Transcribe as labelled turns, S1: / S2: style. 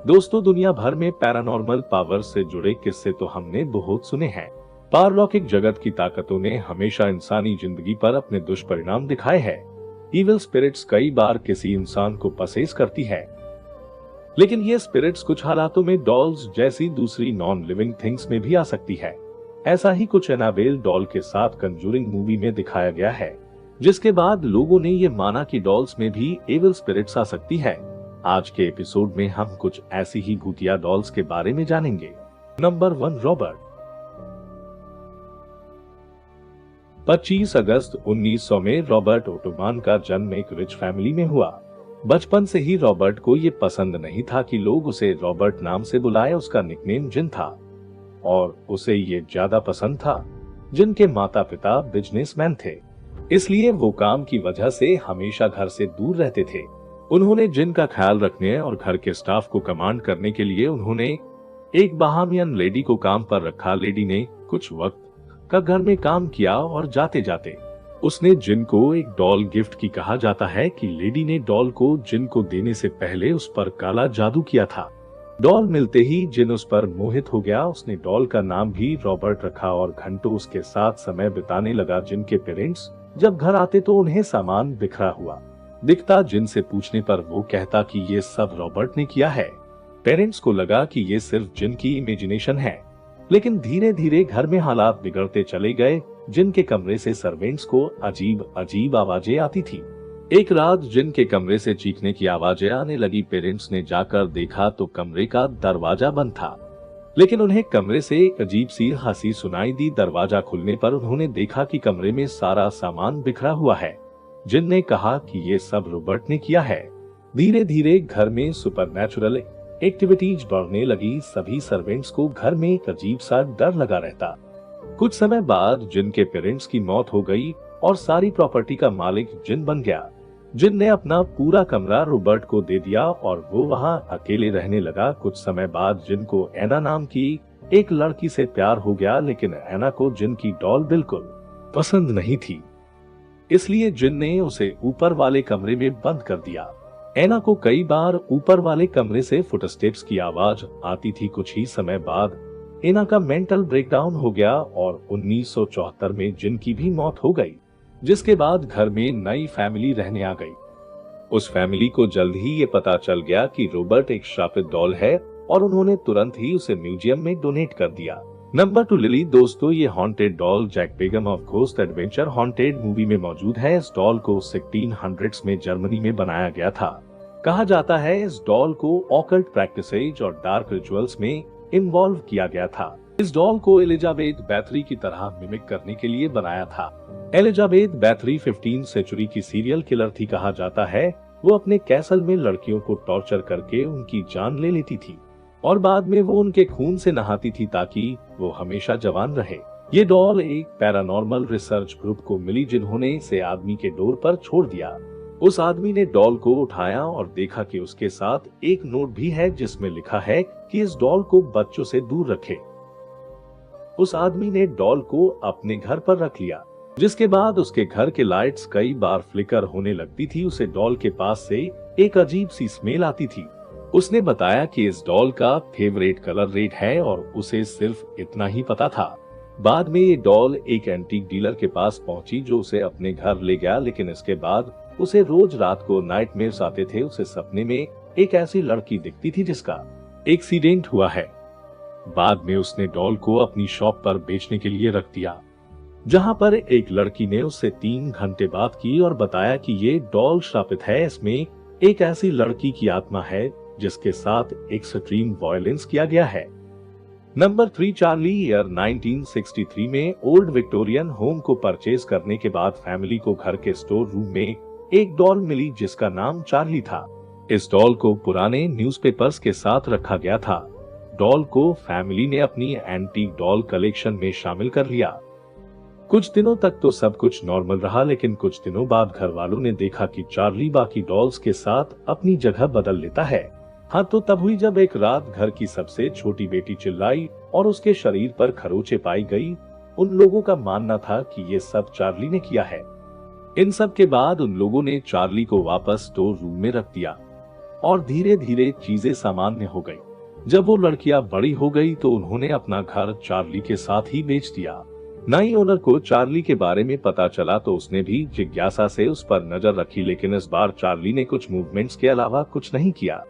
S1: दोस्तों, दुनिया भर में पैरानॉर्मल पावर से जुड़े किस्से तो हमने बहुत सुने हैं। पारलौकिक जगत की ताकतों ने हमेशा इंसानी जिंदगी पर अपने दुष्परिणाम दिखाए हैं। इविल स्पिरिट्स कई बार किसी इंसान को पसेस करती है, लेकिन ये स्पिरिट्स कुछ हालातों में डॉल्स जैसी दूसरी नॉन लिविंग थिंग्स में भी आ सकती है। ऐसा ही कुछ एनाबेल डॉल के साथ कंजूरिंग मूवी में दिखाया गया है, जिसके बाद लोगों ने ये माना कि डॉल्स में भी एविल स्पिरिट्स आ सकती है। आज के एपिसोड में हम कुछ ऐसी ही भूतिया डॉल्स के बारे में जानेंगे। Number 1, Robert. 25 अगस्त 1900 में रॉबर्ट ओटोमान का जन्म एक रिच फैमिली में हुआ। बचपन से ही रॉबर्ट को ये पसंद नहीं था कि लोग उसे रॉबर्ट नाम से बुलाए। उसका निकनेम जिन था और उसे ये ज्यादा पसंद था। जिन के माता पिता बिजनेसमैन थे, इसलिए वो काम की वजह से हमेशा घर से दूर रहते थे। उन्होंने जिन का ख्याल रखने और घर के स्टाफ को कमांड करने के लिए उन्होंने एक बहामियन लेडी को काम पर रखा। लेडी ने कुछ वक्त का घर में काम किया और जाते जाते उसने जिन को एक डॉल गिफ्ट की। कहा जाता है कि लेडी ने डॉल को जिन को देने से पहले उस पर काला जादू किया था। डॉल मिलते ही जिन उस पर मोहित हो गया। उसने डॉल का नाम भी रॉबर्ट रखा और घंटों उसके साथ समय बिताने लगा। जिन के पेरेंट्स जब घर आते तो उन्हें सामान बिखरा हुआ दिखता। जिन से पूछने पर वो कहता कि ये सब रॉबर्ट ने किया है। पेरेंट्स को लगा कि ये सिर्फ जिन की इमेजिनेशन है, लेकिन धीरे धीरे घर में हालात बिगड़ते चले गए। जिन के कमरे से सर्वेंट्स को अजीब अजीब आवाजें आती थी। एक रात जिन के कमरे से चीखने की आवाजें आने लगी। पेरेंट्स ने जाकर देखा तो कमरे का दरवाजा बंद था, लेकिन उन्हें कमरे से एक अजीब सी हंसी सुनाई दी। दरवाजा खुलने पर उन्होंने देखा कि कमरे में सारा सामान बिखरा हुआ है। जिन ने कहा कि ये सब रॉबर्ट ने किया है। धीरे धीरे घर में सुपरनैचुरल एक्टिविटीज बढ़ने लगी। सभी सर्वेंट्स को घर में एक अजीब सा डर लगा रहता। कुछ समय बाद जिन के पेरेंट्स की मौत हो गई और सारी प्रॉपर्टी का मालिक जिन बन गया। जिन ने अपना पूरा कमरा रॉबर्ट को दे दिया और वो वहां अकेले रहने लगा। कुछ समय बाद जिन को एना नाम की एक लड़की से प्यार हो गया, लेकिन एना को जिन की डॉल बिल्कुल पसंद नहीं थी, इसलिए जिन ने उसे ऊपर वाले कमरे में बंद कर दिया। एना को कई बार ऊपर वाले कमरे से फुटस्टेप्स की आवाज आती थी। कुछ ही समय बाद एना का मेंटल ब्रेकडाउन हो गया और 1974 में जिन की भी मौत हो गई, जिसके बाद घर में नई फैमिली रहने आ गई। उस फैमिली को जल्द ही ये पता चल गया कि रॉबर्ट एक श्रापित डॉल है और उन्होंने तुरंत ही उसे म्यूजियम में डोनेट कर दिया। Number 2, Lily. दोस्तों, ये haunted doll Zak Bagans of ghost adventure haunted movie में मौजूद है। इस डॉल को 1600s में जर्मनी में बनाया गया था। कहा जाता है इस डॉल को ऑकल्ट प्रैक्टिसेज और डार्क रिचुअल्स में इन्वॉल्व किया गया था। इस डॉल को एलिजाबेथ बैथरी की तरह मिमिक करने के लिए बनाया था। एलिजाबेथ बैथरी 15वीं सेंचुरी की सीरियल किलर थी। कहा जाता है वो अपने कैसल में लड़कियों को टॉर्चर करके उनकी जान ले लेती थी और बाद में वो उनके खून से नहाती थी ताकि वो हमेशा जवान रहे। ये डॉल एक पैरानॉर्मल रिसर्च ग्रुप को मिली, जिन्होंने इसे आदमी के डोर पर छोड़ दिया। उस आदमी ने डॉल को उठाया और देखा कि उसके साथ एक नोट भी है जिसमें लिखा है कि इस डॉल को बच्चों से दूर रखे। उस आदमी ने डॉल को अपने घर पर रख लिया, जिसके बाद उसके घर के लाइट्स कई बार फ्लिकर होने लगती थी। उसे डॉल के पास से एक अजीब सी स्मेल आती थी। उसने बताया कि इस डॉल का फेवरेट कलर रेड है और उसे सिर्फ इतना ही पता था। बाद में ये डॉल एक एंटीक डीलर के पास पहुंची, जो उसे अपने घर ले गया, लेकिन इसके बाद उसे रोज रात को नाइटमेयर्स आते थे। उसे सपने में एक ऐसी लड़की दिखती थी जिसका एक्सीडेंट हुआ है। बाद में उसने डॉल को अपनी शॉप पर बेचने के लिए रख दिया, जहां पर एक लड़की ने उससे 3 घंटे बात की और बताया कि ये डॉल श्रापित है। इसमें एक ऐसी लड़की की आत्मा है जिसके साथ एक्सट्रीम वायलेंस किया गया है। Number 3, Charlie. ईयर 1963 में ओल्ड विक्टोरियन होम को परचेज करने के बाद फैमिली को घर के स्टोर रूम में एक डॉल मिली जिसका नाम चार्ली था। इस डॉल को पुराने न्यूज़पेपर्स के साथ रखा गया था। डॉल को फैमिली ने अपनी एंटीक डॉल कलेक्शन में शामिल कर लिया। कुछ दिनों तक तो सब कुछ नॉर्मल रहा, लेकिन कुछ दिनों बाद घर वालों ने देखा कि चार्ली बाकी डॉल्स के साथ अपनी जगह बदल लेता है। हाँ, तो तब हुई जब एक रात घर की सबसे छोटी बेटी चिल्लाई और उसके शरीर पर खरोंचे पाई गई। उन लोगों का मानना था कि ये सब चार्ली ने किया है। इन सब के बाद उन लोगों ने चार्ली को वापस स्टोर रूम में रख दिया। और धीरे धीरे चीजें सामान्य हो गई। जब वो लड़कियां बड़ी हो गई तो उन्होंने अपना घर चार्ली के साथ ही बेच दिया। नई ओनर को चार्ली के बारे में पता चला तो उसने भी जिज्ञासा से उस पर नजर रखी, लेकिन इस बार चार्ली ने कुछ मूवमेंट्स के अलावा कुछ नहीं किया।